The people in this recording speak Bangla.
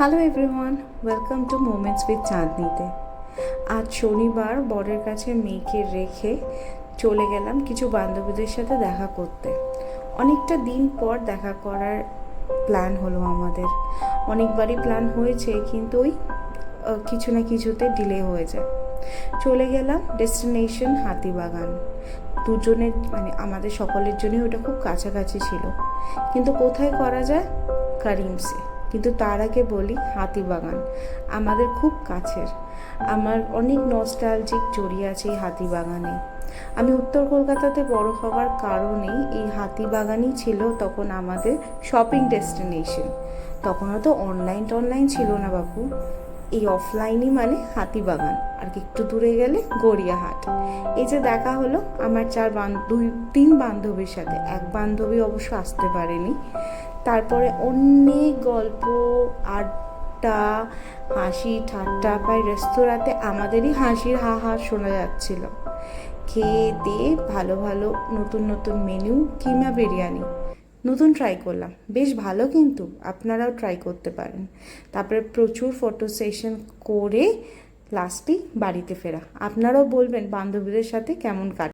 Hello everyone, welcome to moments with চাঁদনিতে। আজ শনিবার বরের কাছে মেয়েকে রেখে চলে গেলাম কিছু বান্ধবীদের সাথে দেখা করতে। অনেকটা দিন পর দেখা করার প্ল্যান হলো আমাদের। অনেকবারই প্ল্যান হয়েছে, কিন্তু ওই কিছু না কিছুতে ডিলে হয়ে যায়। চলে গেলাম ডেস্টিনেশন হাতিবাগান। দুজনের আমাদের সকলের জন্যই ওটা খুব কাছাকাছি ছিল, কিন্তু কোথায় করা যায়? কারিমসে। কিন্তু তার আগে বলি, হাতিবাগান আমাদের খুব কাছের। আমার অনেক নস্টালজিক জড়িয়ে আছে এই হাতিবাগানে। আমি উত্তর কলকাতাতে বড় হওয়ার কারণেই এই হাতিবাগানই ছিল তখন আমাদের শপিং ডেস্টিনেশন। তখন হয়তো অনলাইন ছিল না বাবু, এই অফলাইনই মানে হাতিবাগান, আর একটু দূরে গেলে গড়িয়াহাট। এই যে দেখা হলো আমার তিন বান্ধবীর সাথে। এক বান্ধবী অবশ্য আসতে পারেনি। তারপরে অনেক গল্প, আড্ডা, হাসি ঠাট্টা। প্রায় রেস্তোরাঁতে আমাদেরই হাসির হাহা শোনা যাচ্ছিল। খেয়ে দিয়ে ভালো ভালো নতুন নতুন মেনু, কিমা বিরিয়ানি নতুন ট্রাই করলাম, বেশ ভালো, কিন্তু আপনারাও ট্রাই করতে পারেন। তারপরে প্রচুর ফটো সেশন করে লাস্টে বাড়িতে ফেরা। আপনারাও বলবেন বান্ধবীদের সাথে কেমন কাটে।